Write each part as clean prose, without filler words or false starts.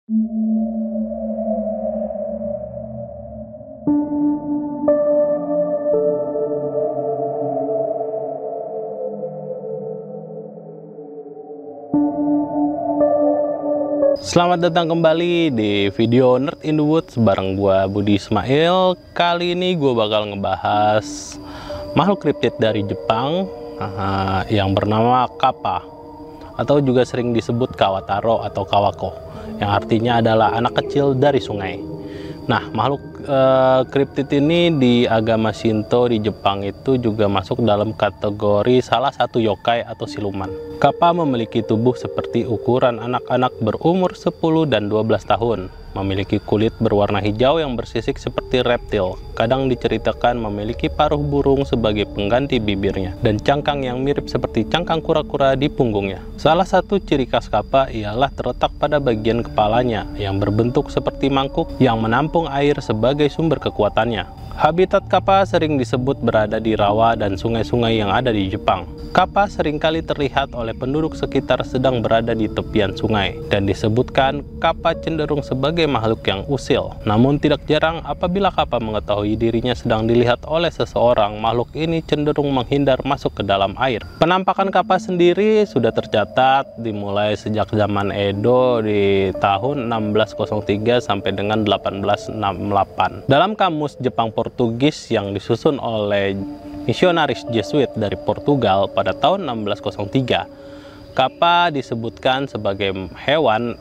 Selamat datang kembali di video Nerd in the Woods bareng gua Budi Ismail. Kali ini gue bakal ngebahas makhluk kriptid dari Jepang yang bernama kappa, atau juga sering disebut kawataro atau kawako, yang artinya adalah anak kecil dari sungai. Nah, makhluk kriptid ini di agama Shinto di Jepang itu juga masuk dalam kategori salah satu yokai atau siluman. Kappa memiliki tubuh seperti ukuran anak-anak berumur 10 dan 12 tahun. Memiliki kulit berwarna hijau yang bersisik seperti reptil. Kadang diceritakan memiliki paruh burung sebagai pengganti bibirnya, dan cangkang yang mirip seperti cangkang kura-kura di punggungnya. Salah satu ciri khas kappa ialah terletak pada bagian kepalanya yang berbentuk seperti mangkuk yang menampung air sebagai sumber kekuatannya. Habitat kappa sering disebut berada di rawa dan sungai-sungai yang ada di Jepang. Kappa seringkali terlihat oleh penduduk sekitar sedang berada di tepian sungai, dan disebutkan kappa cenderung sebagai makhluk yang usil. Namun tidak jarang apabila kappa mengetahui dirinya sedang dilihat oleh seseorang, makhluk ini cenderung menghindar masuk ke dalam air. Penampakan kappa sendiri sudah tercatat dimulai sejak zaman Edo di tahun 1603 sampai dengan 1868. Dalam kamus Jepang Portugis yang disusun oleh misionaris Jesuit dari Portugal pada tahun 1603, kappa disebutkan sebagai hewan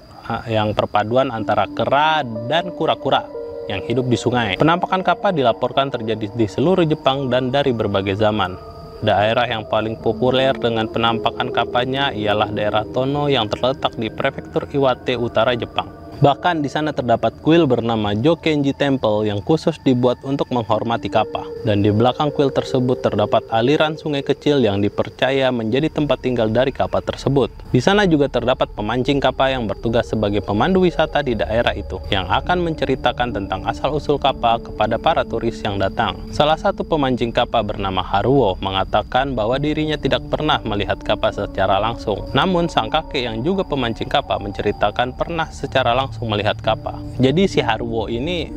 yang perpaduan antara kera dan kura-kura yang hidup di sungai. Penampakan kappa dilaporkan terjadi di seluruh Jepang dan dari berbagai zaman. Daerah yang paling populer dengan penampakan kappanya ialah daerah Tono yang terletak di prefektur Iwate, utara Jepang. Bahkan di sana terdapat kuil bernama Jokenji Temple yang khusus dibuat untuk menghormati kappa. Dan di belakang kuil tersebut terdapat aliran sungai kecil yang dipercaya menjadi tempat tinggal dari kappa tersebut. Di sana juga terdapat pemancing kappa yang bertugas sebagai pemandu wisata di daerah itu, yang akan menceritakan tentang asal-usul kappa kepada para turis yang datang. Salah satu pemancing kappa bernama Haruo mengatakan bahwa dirinya tidak pernah melihat kappa secara langsung. Namun sang kakek yang juga pemancing kappa menceritakan pernah secara langsung melihat kappa. Jadi si Haruo ini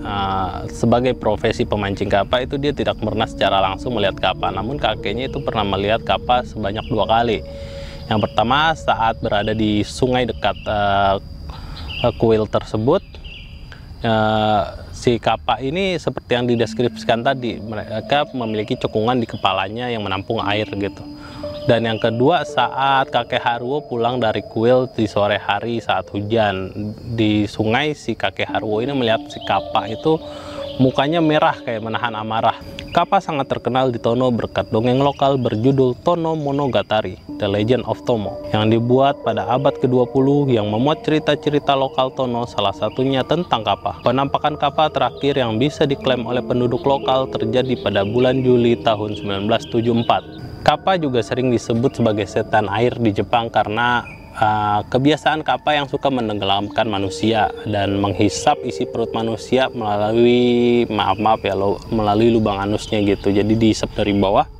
sebagai profesi pemancing kappa itu dia tidak pernah secara langsung melihat kappa, namun kakeknya itu pernah melihat kappa sebanyak 2 kali. Yang pertama saat berada di sungai dekat kuil tersebut. Si kappa ini seperti yang dideskripsikan tadi, mereka memiliki cekungan di kepalanya yang menampung air gitu. Dan yang kedua saat kakek Haruo pulang dari kuil di sore hari saat hujan di sungai, si kakek Haruo ini melihat si kappa itu mukanya merah kayak menahan amarah. Kappa sangat terkenal di Tono berkat dongeng lokal berjudul Tono Monogatari, The Legend of Tomo, yang dibuat pada abad ke-20 yang memuat cerita-cerita lokal Tono, salah satunya tentang kappa. Penampakan kappa terakhir yang bisa diklaim oleh penduduk lokal terjadi pada bulan Juli tahun 1974. Kappa juga sering disebut sebagai setan air di Jepang karena kebiasaan kappa yang suka menenggelamkan manusia dan menghisap isi perut manusia melalui melalui lubang anusnya gitu. Jadi dihisap dari bawah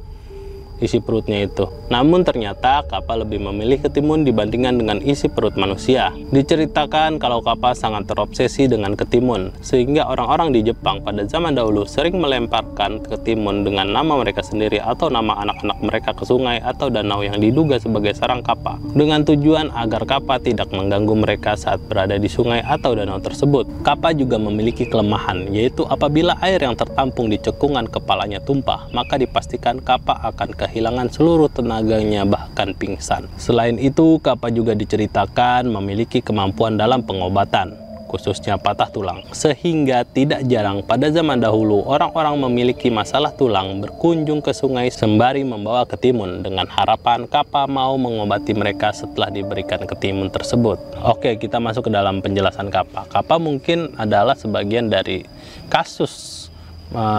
isi perutnya itu. Namun ternyata kappa lebih memilih ketimun dibandingkan dengan isi perut manusia. Diceritakan kalau kappa sangat terobsesi dengan ketimun, sehingga orang-orang di Jepang pada zaman dahulu sering melemparkan ketimun dengan nama mereka sendiri atau nama anak-anak mereka ke sungai atau danau yang diduga sebagai sarang kappa, dengan tujuan agar kappa tidak mengganggu mereka saat berada di sungai atau danau tersebut. Kappa juga memiliki kelemahan, yaitu apabila air yang tertampung di cekungan kepalanya tumpah, maka dipastikan kappa akan kehilangan seluruh tenaganya, bahkan pingsan. Selain itu, kappa juga diceritakan memiliki kemampuan dalam pengobatan, khususnya patah tulang. Sehingga tidak jarang pada zaman dahulu orang-orang memiliki masalah tulang berkunjung ke sungai sembari membawa ketimun dengan harapan kappa mau mengobati mereka setelah diberikan ketimun tersebut. Oke, kita masuk ke dalam penjelasan kappa. Kappa mungkin adalah sebagian dari kasus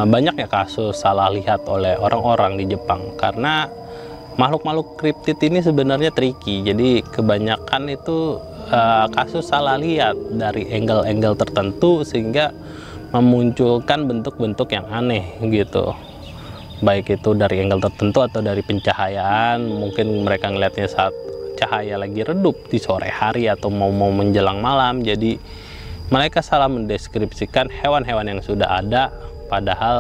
banyaknya kasus salah lihat oleh orang-orang di Jepang, karena makhluk-makhluk kriptid ini sebenarnya tricky. Jadi kebanyakan itu kasus salah lihat dari angle-angle tertentu sehingga memunculkan bentuk-bentuk yang aneh gitu. Baik itu dari angle tertentu atau dari pencahayaan, mungkin mereka ngelihatnya saat cahaya lagi redup di sore hari atau mau menjelang malam. Jadi Mereka salah mendeskripsikan hewan-hewan yang sudah ada, padahal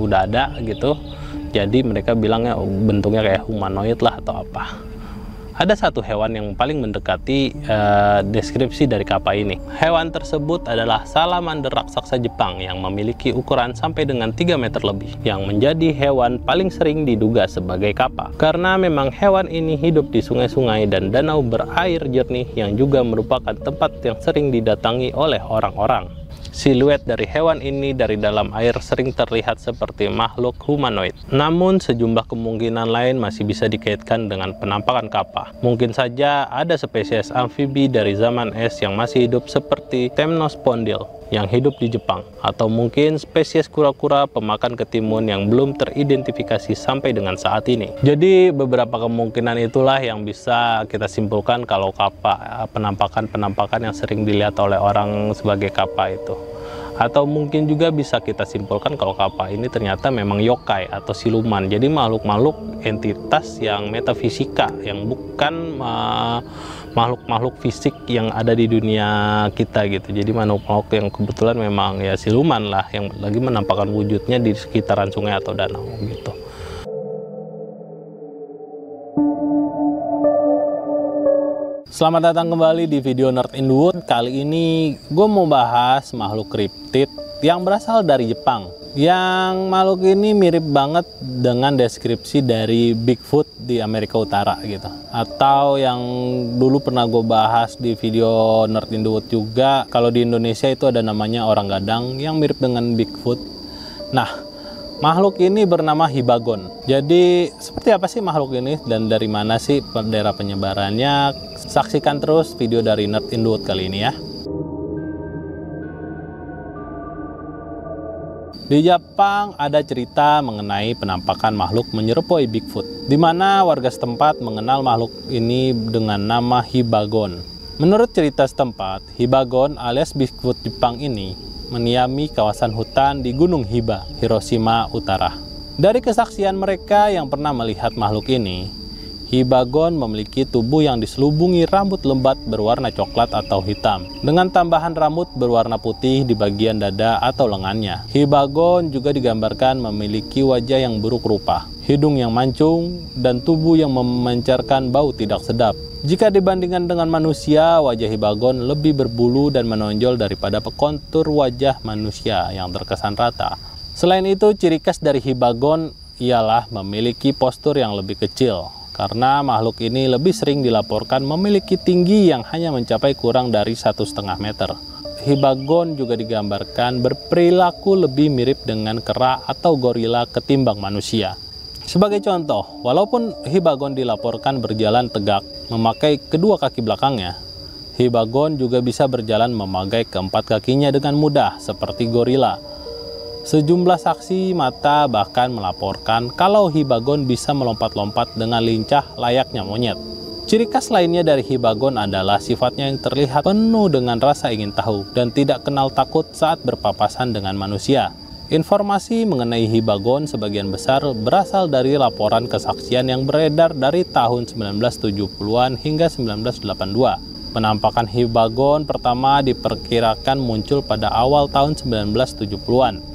udah ada gitu. Jadi mereka bilangnya bentuknya kayak humanoid lah atau apa. Ada satu hewan yang paling mendekati deskripsi dari kappa ini. Hewan tersebut adalah salamander raksasa Jepang yang memiliki ukuran sampai dengan 3 meter lebih, yang menjadi hewan paling sering diduga sebagai kappa. Karena memang hewan ini hidup di sungai-sungai dan danau berair jernih yang juga merupakan tempat yang sering didatangi oleh orang-orang. Siluet dari hewan ini dari dalam air sering terlihat seperti makhluk humanoid. Namun sejumlah kemungkinan lain masih bisa dikaitkan dengan penampakan kappa. Mungkin saja ada spesies amfibi dari zaman es yang masih hidup seperti Temnospondyle yang hidup di Jepang, atau mungkin spesies kura-kura pemakan ketimun yang belum teridentifikasi sampai dengan saat ini. Jadi beberapa kemungkinan itulah yang bisa kita simpulkan kalau kappa, penampakan-penampakan yang sering dilihat oleh orang sebagai kappa itu. Atau mungkin juga bisa kita simpulkan kalau kappa ini ternyata memang yokai atau siluman. Jadi makhluk-makhluk entitas yang metafisika, yang bukan makhluk-makhluk fisik yang ada di dunia kita gitu. Jadi makhluk-makhluk yang kebetulan memang ya siluman lah, yang lagi menampakkan wujudnya di sekitaran sungai atau danau gitu. Selamat datang kembali di video Nerd in the Woods. Kali ini gue mau bahas makhluk kriptid yang berasal dari Jepang. Yang makhluk ini mirip banget dengan deskripsi dari Bigfoot di Amerika Utara gitu. Atau yang dulu pernah gue bahas di video Nerd in the Woods juga, kalau di Indonesia itu ada namanya orang gadang yang mirip dengan Bigfoot. Nah, makhluk ini bernama Hibagon. Jadi seperti apa sih makhluk ini dan dari mana sih daerah penyebarannya? Saksikan terus video dari Nerd in the Woods kali ini ya. Di Jepang ada cerita mengenai penampakan makhluk menyerupai Bigfoot, di mana warga setempat mengenal makhluk ini dengan nama Hibagon. Menurut cerita setempat, Hibagon alias Bigfoot Jepang ini mendiami kawasan hutan di Gunung Hiba, Hiroshima Utara. Dari kesaksian mereka yang pernah melihat makhluk ini, Hibagon memiliki tubuh yang diselubungi rambut lebat berwarna coklat atau hitam, dengan tambahan rambut berwarna putih di bagian dada atau lengannya. Hibagon juga digambarkan memiliki wajah yang buruk rupa, hidung yang mancung, dan tubuh yang memancarkan bau tidak sedap. Jika dibandingkan dengan manusia, wajah Hibagon lebih berbulu dan menonjol daripada kontur wajah manusia yang terkesan rata. Selain itu, ciri khas dari Hibagon ialah memiliki postur yang lebih kecil, karena makhluk ini lebih sering dilaporkan memiliki tinggi yang hanya mencapai kurang dari 1,5 meter. Hibagon juga digambarkan berperilaku lebih mirip dengan kera atau gorila ketimbang manusia. Sebagai contoh, walaupun Hibagon dilaporkan berjalan tegak memakai kedua kaki belakangnya, Hibagon juga bisa berjalan memakai keempat kakinya dengan mudah seperti gorila. Sejumlah saksi mata bahkan melaporkan kalau Hibagon bisa melompat-lompat dengan lincah layaknya monyet. Ciri khas lainnya dari Hibagon adalah sifatnya yang terlihat penuh dengan rasa ingin tahu dan tidak kenal takut saat berpapasan dengan manusia. Informasi mengenai Hibagon sebagian besar berasal dari laporan kesaksian yang beredar dari tahun 1970-an hingga 1982. Penampakan Hibagon pertama diperkirakan muncul pada awal tahun 1970-an.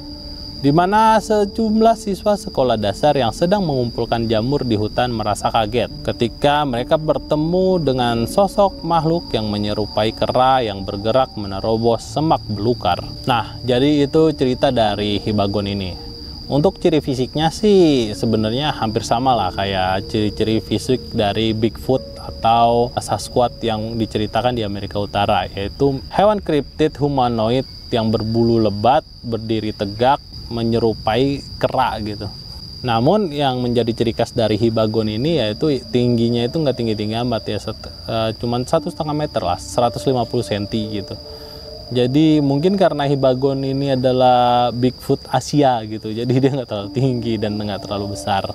Di mana sejumlah siswa sekolah dasar yang sedang mengumpulkan jamur di hutan merasa kaget ketika mereka bertemu dengan sosok makhluk yang menyerupai kera yang bergerak menerobos semak belukar. Nah, jadi itu cerita dari Hibagon ini. Untuk ciri fisiknya sih sebenarnya hampir sama lah kayak ciri-ciri fisik dari Bigfoot atau Sasquatch yang diceritakan di Amerika Utara, yaitu hewan kriptid humanoid yang berbulu lebat, berdiri tegak, menyerupai kera gitu. Namun yang menjadi ciri khas dari Hibagon ini yaitu tingginya itu nggak tinggi-tinggi amat ya, cuman 1,5 meter lah, 150 cm gitu. Jadi mungkin karena Hibagon ini adalah Bigfoot Asia gitu, jadi dia nggak terlalu tinggi dan nggak terlalu besar.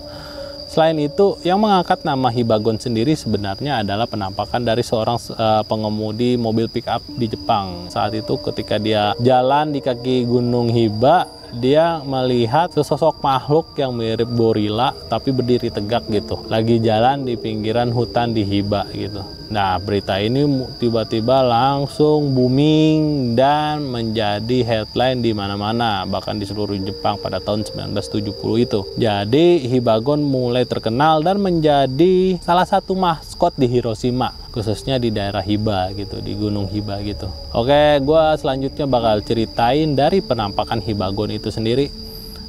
Selain itu, yang mengangkat nama Hibagon sendiri sebenarnya adalah penampakan dari seorang pengemudi mobil pick up di Jepang. Saat itu ketika dia jalan di kaki Gunung Hiba, dia melihat sesosok makhluk yang mirip gorila tapi berdiri tegak gitu, lagi jalan di pinggiran hutan di Hiba gitu. Nah, berita ini tiba-tiba langsung booming dan menjadi headline di mana-mana, bahkan di seluruh Jepang pada tahun 1970 itu. Jadi Hibagon mulai terkenal dan menjadi salah satu maskot di Hiroshima, khususnya di daerah Hiba gitu, di Gunung Hiba gitu. Oke, gue selanjutnya bakal ceritain dari penampakan Hibagon itu sendiri.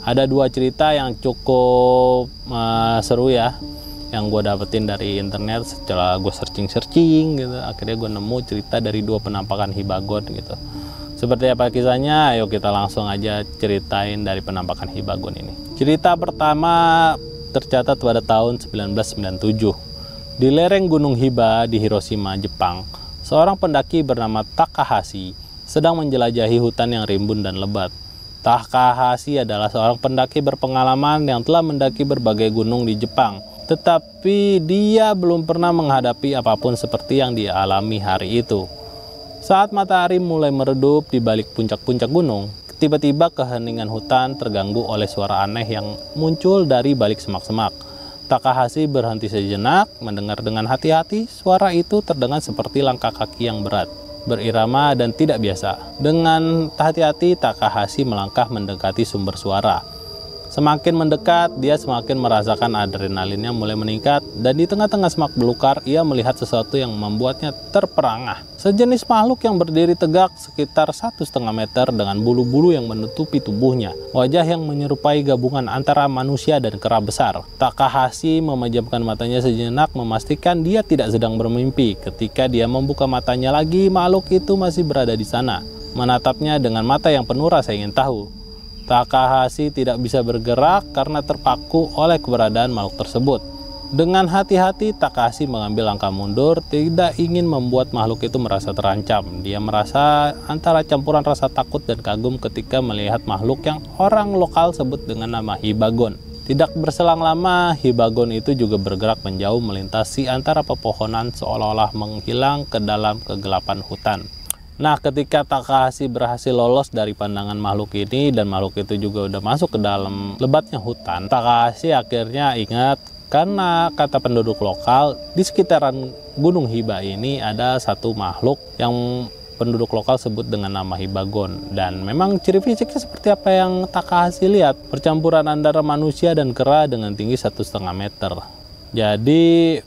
Ada dua cerita yang cukup seru ya, yang gue dapetin dari internet setelah gue searching gitu. Akhirnya gue nemu cerita dari dua penampakan Hibagon gitu. Seperti apa kisahnya? Ayo kita langsung aja ceritain dari penampakan Hibagon ini. Cerita pertama tercatat pada tahun 1997. Di lereng Gunung Hiba di Hiroshima, Jepang, seorang pendaki bernama Takahashi sedang menjelajahi hutan yang rimbun dan lebat. Takahashi adalah seorang pendaki berpengalaman yang telah mendaki berbagai gunung di Jepang, tetapi dia belum pernah menghadapi apapun seperti yang dia alami hari itu. Saat matahari mulai meredup di balik puncak-puncak gunung, tiba-tiba keheningan hutan terganggu oleh suara aneh yang muncul dari balik semak-semak. Takahashi berhenti sejenak, mendengar dengan hati-hati. Suara itu terdengar seperti langkah kaki yang berat, berirama dan tidak biasa. Dengan hati-hati, Takahashi melangkah mendekati sumber suara. Semakin mendekat, dia semakin merasakan adrenalinnya mulai meningkat, dan di tengah-tengah semak belukar, ia melihat sesuatu yang membuatnya terperangah. Sejenis makhluk yang berdiri tegak sekitar 1,5 meter dengan bulu-bulu yang menutupi tubuhnya. Wajah yang menyerupai gabungan antara manusia dan kera besar. Takahashi memejamkan matanya sejenak, memastikan dia tidak sedang bermimpi. Ketika dia membuka matanya lagi, makhluk itu masih berada di sana, menatapnya dengan mata yang penuh rasa ingin tahu. Takahashi tidak bisa bergerak karena terpaku oleh keberadaan makhluk tersebut. Dengan hati-hati, Takahashi mengambil langkah mundur, tidak ingin membuat makhluk itu merasa terancam. Dia merasa antara campuran rasa takut dan kagum ketika melihat makhluk yang orang lokal sebut dengan nama Hibagon. Tidak berselang lama, Hibagon itu juga bergerak menjauh melintasi antara pepohonan seolah-olah menghilang ke dalam kegelapan hutan. Nah, ketika Takahashi berhasil lolos dari pandangan makhluk ini dan makhluk itu juga udah masuk ke dalam lebatnya hutan, Takahashi akhirnya ingat karena kata penduduk lokal di sekitaran Gunung Hiba ini ada satu makhluk yang penduduk lokal sebut dengan nama Hibagon. Dan memang ciri fisiknya seperti apa yang Takahashi lihat, percampuran antara manusia dan kera dengan tinggi 1,5 meter. Jadi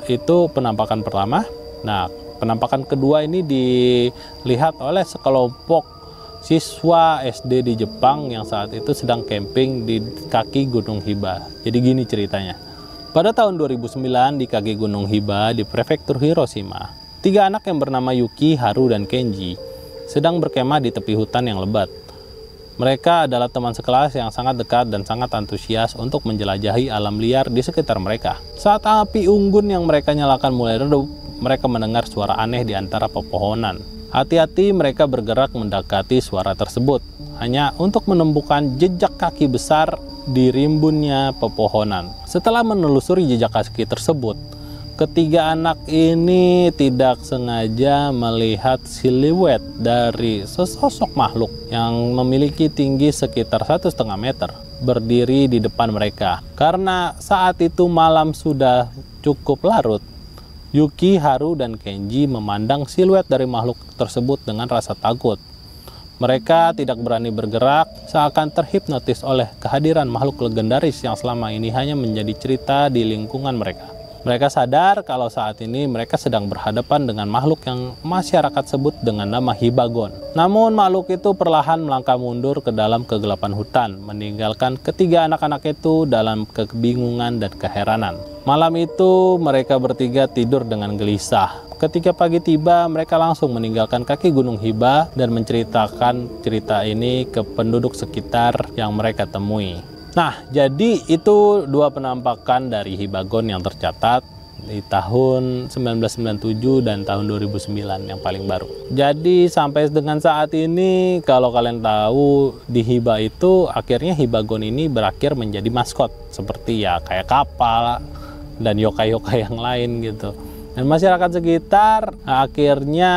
itu penampakan pertama. Nah, penampakan kedua ini dilihat oleh sekelompok siswa SD di Jepang yang saat itu sedang camping di kaki Gunung Hiba. Jadi gini ceritanya. Pada tahun 2009 di kaki Gunung Hiba di prefektur Hiroshima, 3 anak yang bernama Yuki, Haru, dan Kenji sedang berkemah di tepi hutan yang lebat. Mereka adalah teman sekelas yang sangat dekat dan sangat antusias untuk menjelajahi alam liar di sekitar mereka. Saat api unggun yang mereka nyalakan mulai redup, mereka mendengar suara aneh di antara pepohonan. Hati-hati mereka bergerak mendekati suara tersebut, hanya untuk menemukan jejak kaki besar di rimbunnya pepohonan. Setelah menelusuri jejak kaki tersebut, ketiga anak ini tidak sengaja melihat siluet dari sesosok makhluk yang memiliki tinggi sekitar 1,5 meter berdiri di depan mereka. Karena saat itu malam sudah cukup larut, Yuki, Haru, dan Kenji memandang siluet dari makhluk tersebut dengan rasa takut. Mereka tidak berani bergerak, seakan terhipnotis oleh kehadiran makhluk legendaris yang selama ini hanya menjadi cerita di lingkungan mereka. Mereka sadar kalau saat ini mereka sedang berhadapan dengan makhluk yang masyarakat sebut dengan nama Hibagon. Namun makhluk itu perlahan melangkah mundur ke dalam kegelapan hutan, meninggalkan ketiga anak-anak itu dalam kebingungan dan keheranan. Malam itu mereka bertiga tidur dengan gelisah. Ketika pagi tiba, mereka langsung meninggalkan kaki Gunung Hiba dan menceritakan cerita ini ke penduduk sekitar yang mereka temui. Nah, jadi itu dua penampakan dari Hibagon yang tercatat di tahun 1997 dan tahun 2009 yang paling baru. Jadi sampai dengan saat ini, kalau kalian tahu, di Hiba itu akhirnya Hibagon ini berakhir menjadi maskot, seperti ya kayak kapal dan yokai-yokai yang lain gitu. Dan masyarakat sekitar akhirnya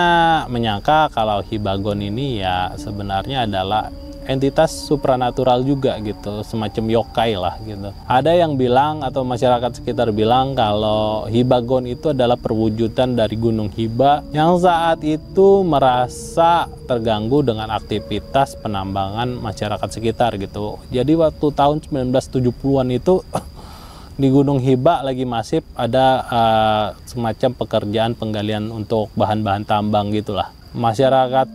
menyangka kalau Hibagon ini ya sebenarnya adalah entitas supranatural juga gitu, semacam yokai lah gitu. Ada yang bilang atau masyarakat sekitar bilang kalau Hibagon itu adalah perwujudan dari Gunung Hiba yang saat itu merasa terganggu dengan aktivitas penambangan masyarakat sekitar gitu. Jadi waktu tahun 1970-an itu di Gunung Hiba lagi masif ada semacam pekerjaan penggalian untuk bahan-bahan tambang gitulah. Masyarakat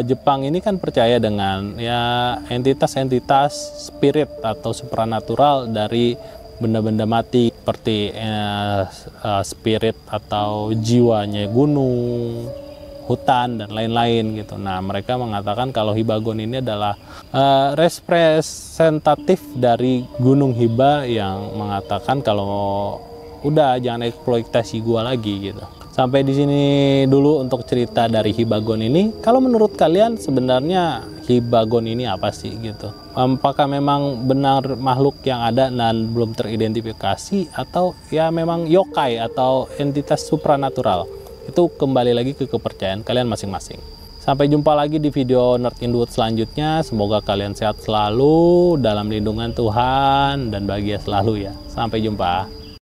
Jepang ini kan percaya dengan ya entitas-entitas spirit atau supranatural dari benda-benda mati seperti spirit atau jiwanya gunung, hutan dan lain-lain gitu. Nah, mereka mengatakan kalau Hibagon ini adalah representatif dari Gunung Hiba yang mengatakan kalau udah jangan eksploitasi gua lagi gitu. Sampai di sini dulu untuk cerita dari Hibagon ini. Kalau menurut kalian sebenarnya Hibagon ini apa sih gitu? Apakah memang benar makhluk yang ada dan belum teridentifikasi atau ya memang yokai atau entitas supranatural? Itu kembali lagi ke kepercayaan kalian masing-masing. Sampai jumpa lagi di video Nerd in the Woods selanjutnya. Semoga kalian sehat selalu dalam lindungan Tuhan dan bahagia selalu ya. Sampai jumpa.